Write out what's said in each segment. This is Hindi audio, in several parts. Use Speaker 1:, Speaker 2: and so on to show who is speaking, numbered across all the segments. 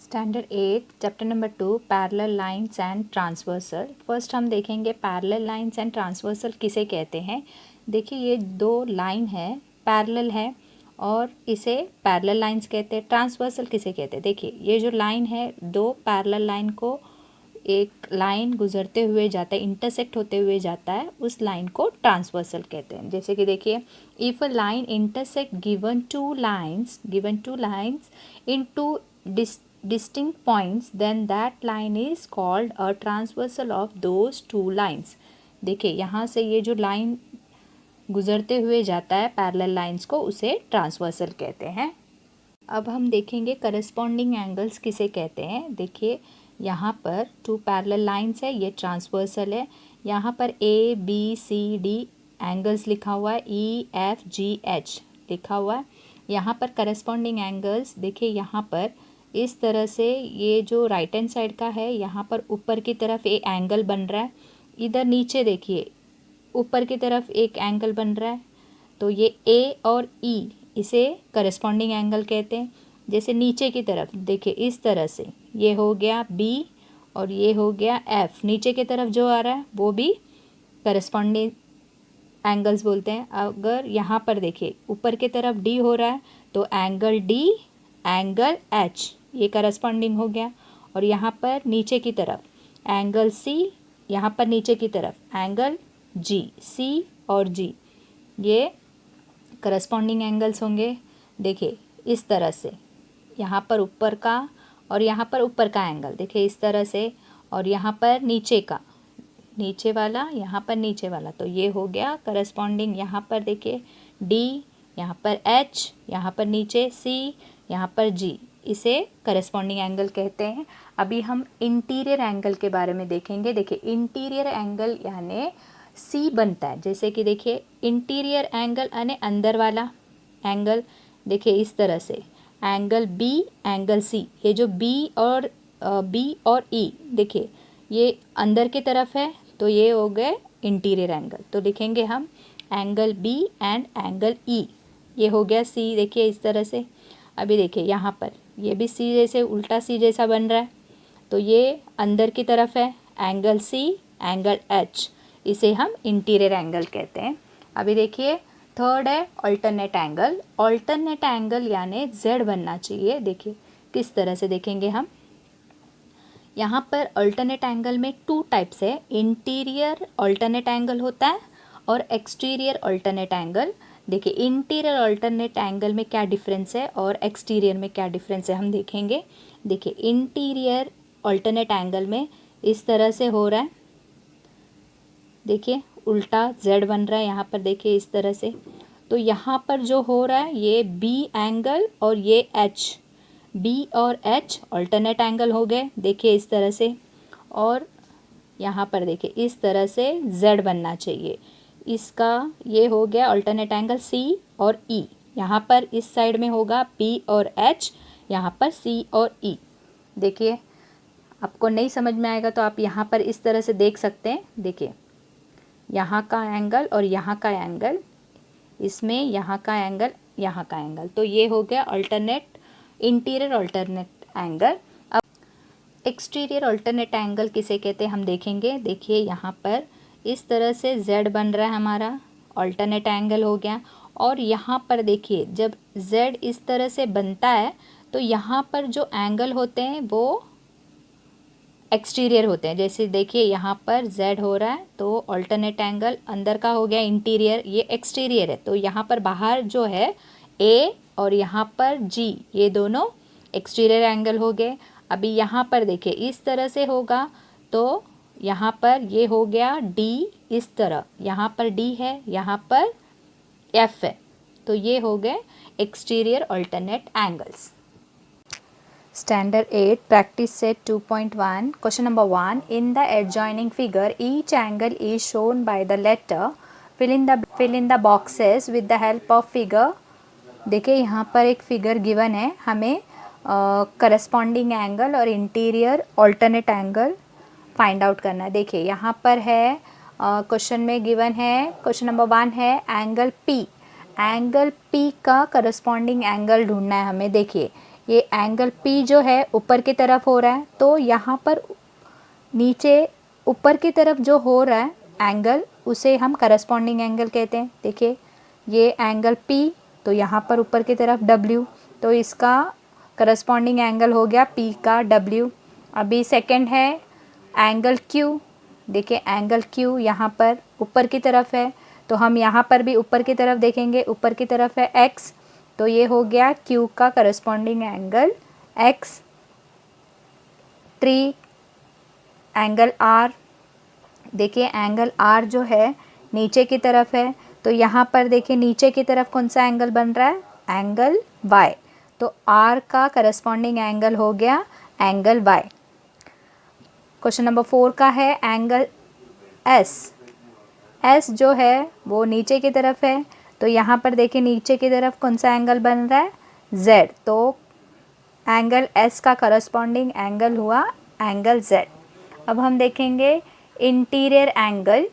Speaker 1: Standard 8 chapter number 2 parallel lines and transversal. First हम देखेंगे पैरेलल लाइंस एंड ट्रांसवर्सल किसे कहते हैं। देखिए ये दो लाइन है, पैरेलल है और इसे पैरेलल लाइंस कहते हैं। ट्रांसवर्सल किसे कहते हैं, देखिए ये जो लाइन है, दो पैरेलल लाइन को एक लाइन गुजरते हुए जाता है, इंटरसेक्ट होते हुए जाता है, उस लाइन को ट्रांसवर्सल कहते हैं। जैसे कि देखिए, if a line intersect given two lines in two distinct points, then that line is called a transversal of those two lines। देखिए यहाँ से ये जो लाइन गुजरते हुए जाता है पैरेलल लाइंस को, उसे ट्रांसवर्सल कहते हैं। अब हम देखेंगे करस्पॉन्डिंग एंगल्स किसे कहते हैं। देखिए यहाँ पर टू पैरेलल लाइंस है, ये ट्रांसवर्सल है। यहाँ पर ABCD एंगल्स लिखा हुआ है, EFGH लिखा हुआ है। यहाँ पर करस्पॉन्डिंग एंगल्स देखिए, यहाँ पर इस तरह से ये जो राइट हैंड साइड का है, यहाँ पर ऊपर की तरफ एक एंगल बन रहा है। इधर नीचे देखिए ऊपर की तरफ एक एंगल बन रहा है, तो ये A और E इसे करस्पॉन्डिंग एंगल कहते हैं। जैसे नीचे की तरफ देखिए इस तरह से ये हो गया B और ये हो गया F, नीचे की तरफ जो आ रहा है वो भी करस्पॉन्डिंग एंगल्स बोलते हैं। अगर यहाँ पर देखिए ऊपर की तरफ D हो रहा है तो एंगल D, एंगल H ये करस्पॉन्डिंग हो गया। और यहाँ पर नीचे की तरफ एंगल C, यहाँ पर नीचे की तरफ एंगल G, C और G ये करस्पॉन्डिंग एंगल्स होंगे। देखिए इस तरह से यहाँ पर ऊपर का और यहाँ पर ऊपर का एंगल देखिए इस तरह से, और यहाँ पर नीचे का, नीचे वाला, यहाँ पर नीचे वाला, तो ये हो गया करस्पॉन्डिंग। यहाँ पर देखिए D, यहाँ पर H, यहाँ पर नीचे C, यहाँ पर G, इसे करस्पॉन्डिंग एंगल कहते हैं। अभी हम इंटीरियर एंगल के बारे में देखेंगे। देखिए इंटीरियर एंगल यानी C बनता है। जैसे कि देखिए इंटीरियर एंगल यानी अंदर वाला एंगल, देखिए इस तरह से एंगल B, एंगल C, ये जो B और E देखिए ये अंदर की तरफ है, तो ये हो गए इंटीरियर एंगल। तो लिखेंगे हम angle B and angle E, ये हो गया C। देखिए इस तरह से। अभी देखिए यहाँ पर ये भी C जैसे, उल्टा C जैसा बन रहा है, तो ये अंदर की तरफ है एंगल C, एंगल H, इसे हम इंटीरियर एंगल कहते हैं। अभी देखिए थर्ड है अल्टरनेट एंगल। अल्टरनेट एंगल यानी Z बनना चाहिए। देखिए किस तरह से देखेंगे हम, यहाँ पर अल्टरनेट एंगल में टू टाइप्स है, इंटीरियर अल्टरनेट एंगल होता है और एक्सटीरियर अल्टरनेट एंगल। देखिए इंटीरियर अल्टरनेट एंगल में क्या डिफरेंस है और एक्सटीरियर में क्या डिफरेंस है हम देखेंगे। देखिए इंटीरियर अल्टरनेट एंगल में इस तरह से हो रहा है, देखिए उल्टा Z बन रहा है यहाँ पर, देखिए इस तरह से। तो यहाँ पर जो हो रहा है ये B एंगल और ये H, B और H अल्टरनेट एंगल हो गए, देखिए इस तरह से। और यहाँ पर देखिए इस तरह से Z बनना चाहिए, इसका ये हो गया अल्टरनेट एंगल C और E। यहाँ पर इस साइड में होगा B और H, यहाँ पर C और E। देखिए आपको नहीं समझ में आएगा तो आप यहाँ पर इस तरह से देख सकते हैं। देखिए यहाँ का एंगल और यहाँ का एंगल, इसमें यहाँ का एंगल, यहाँ का एंगल, तो ये हो गया अल्टरनेट इंटीरियर अल्टरनेट एंगल। अब एक्सटीरियर अल्टरनेट एंगल किसे कहते हैं हम देखेंगे। देखिए यहाँ पर इस तरह से Z बन रहा है, हमारा अल्टरनेट एंगल हो गया। और यहाँ पर देखिए जब Z इस तरह से बनता है तो यहाँ पर जो एंगल होते हैं वो एक्सटीरियर होते हैं। जैसे देखिए यहाँ पर Z हो रहा है तो अल्टरनेट एंगल अंदर का हो गया इंटीरियर, ये एक्सटीरियर है। तो यहाँ पर बाहर जो है A और यहाँ पर G, ये दोनों एक्सटीरियर एंगल हो गए। अभी यहाँ पर देखिए इस तरह से होगा तो यहाँ पर ये हो गया D, इस तरह यहाँ पर D है, यहाँ पर F है, तो ये हो गए exterior alternate angles. Standard 8 practice set 2.1 question number 1 in the adjoining figure each angle is shown by the letter fill in the boxes with the help of figure। देखिए यहाँ पर एक फिगर गिवन है, हमें करस्पॉन्डिंग एंगल और interior alternate angle find out करना है। देखिए यहाँ पर है क्वेश्चन में गिवन है, क्वेश्चन नंबर 1 है एंगल P। एंगल P का करस्पॉन्डिंग एंगल ढूंढना है हमें। देखिए ये एंगल P जो है ऊपर की तरफ हो रहा है, तो यहाँ पर नीचे ऊपर की तरफ जो हो रहा है एंगल, उसे हम करस्पॉन्डिंग एंगल कहते हैं। देखिए ये एंगल P, तो यहाँ पर ऊपर की तरफ W, तो इसका करस्पॉन्डिंग एंगल हो गया P का W। अभी सेकंड है एंगल Q। देखिए एंगल Q यहाँ पर ऊपर की तरफ है, तो हम यहाँ पर भी ऊपर की तरफ देखेंगे, ऊपर की तरफ है X, तो ये हो गया Q का corresponding angle X। 3 angle R। देखिए एंगल R जो है नीचे की तरफ है, तो यहाँ पर देखिए नीचे की तरफ कौन सा एंगल बन रहा है, एंगल Y, तो R का करस्पॉन्डिंग एंगल हो गया एंगल Y। क्वेश्चन नंबर 4 का है एंगल S। S जो है वो नीचे की तरफ है, तो यहाँ पर देखिए नीचे की तरफ कौन सा एंगल बन रहा है, Z, तो एंगल S का करस्पॉन्डिंग एंगल हुआ एंगल Z। अब हम देखेंगे interior angle,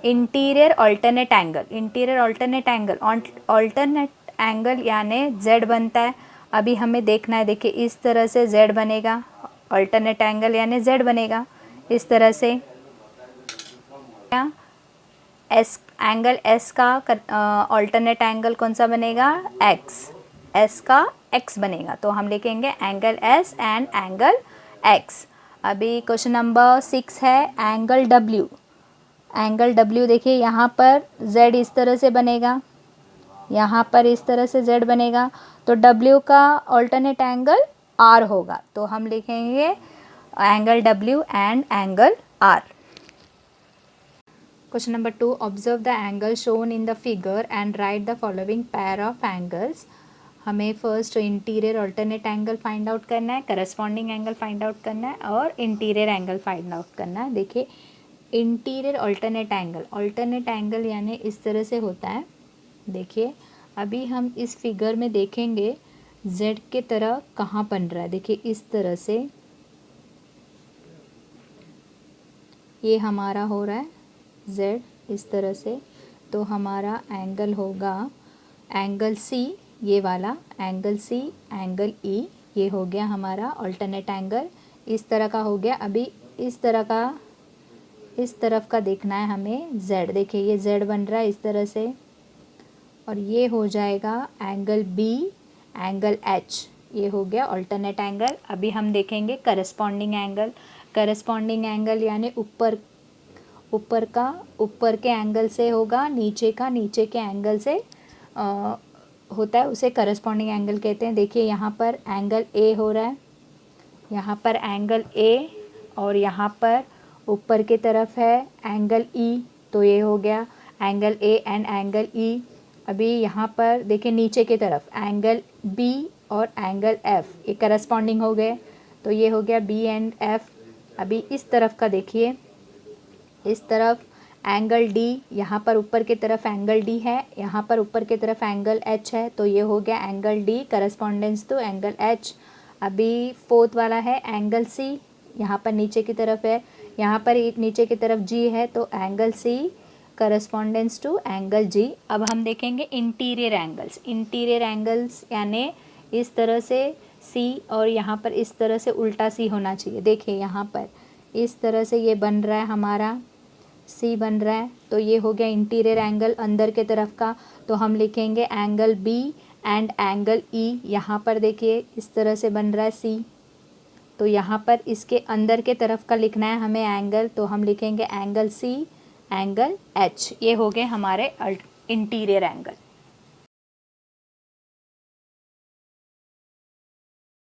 Speaker 1: interior alternate angle. Interior alternate angle, alternate angle यानी Z बनता है। अभी हमें देखना है, देखिए इस तरह से Z बनेगा, अल्टरनेट एंगल यानी Z बनेगा इस तरह से। एस एंगल S का अल्टरनेट एंगल कौन सा बनेगा, X, S का X बनेगा, तो हम लिखेंगे angle S and angle X। अभी क्वेश्चन नंबर 6 है एंगल W। एंगल W देखिए यहाँ पर Z इस तरह से बनेगा, यहाँ पर इस तरह से Z बनेगा, तो W का अल्टरनेट एंगल R होगा, तो हम लिखेंगे angle W and angle R। Question number 2, observe the angle shown in the figure and write the following pair of angles. हमें first interior alternate angle find out करना है, करस्पॉन्डिंग एंगल फाइंड आउट करना है और इंटीरियर एंगल फाइंड आउट करना है। देखिए इंटीरियर अल्टरनेट एंगल यानी इस तरह से होता है। देखिए अभी हम इस फिगर में देखेंगे Z के तरह कहाँ बन रहा है। देखिए इस तरह से ये हमारा हो रहा है Z इस तरह से, तो हमारा एंगल होगा एंगल C, ये वाला एंगल C, एंगल E, ये हो गया हमारा अल्टरनेट एंगल, इस तरह का हो गया। अभी इस तरह का, इस तरफ का देखना है हमें Z। देखिए ये Z बन रहा है इस तरह से, और ये हो जाएगा एंगल B, एंगल H, ये हो गया अल्टरनेट एंगल। अभी हम देखेंगे करस्पॉन्डिंग एंगल। करस्पॉन्डिंग एंगल यानी ऊपर का ऊपर के एंगल से होगा, नीचे का नीचे के एंगल से होता है, उसे करस्पॉन्डिंग एंगल कहते हैं। देखिए यहाँ पर एंगल A हो रहा है, यहाँ पर एंगल A, और यहाँ पर ऊपर की तरफ है एंगल E, तो ये हो गया angle A and angle E। अभी यहाँ पर देखिए नीचे की तरफ एंगल B और एंगल F, ये करस्पॉन्डिंग हो गए, तो ये हो गया B एंड F। अभी इस तरफ का देखिए, इस तरफ एंगल D, यहाँ पर ऊपर की तरफ एंगल D है, यहाँ पर ऊपर की तरफ एंगल H है, तो ये हो गया angle D correspondence to angle H। अभी फोर्थ वाला है एंगल C, यहाँ पर नीचे की तरफ है, यहाँ पर नीचे की तरफ G है, तो angle C correspondence to angle G। अब हम देखेंगे इंटीरियर एंगल्स। इंटीरियर एंगल्स यानी इस तरह से C और यहाँ पर इस तरह से उल्टा C होना चाहिए। देखिए यहाँ पर इस तरह से ये बन रहा है, हमारा C बन रहा है, तो ये हो गया इंटीरियर एंगल अंदर के तरफ का, तो हम लिखेंगे angle B and angle E। यहाँ पर देखिए इस तरह से बन रहा है C, तो यहाँ पर इसके अंदर के तरफ का लिखना है हमें एंगल, तो हम लिखेंगे एंगल C, एंगल H। ये हो गए हमारे इंटीरियर एंगल।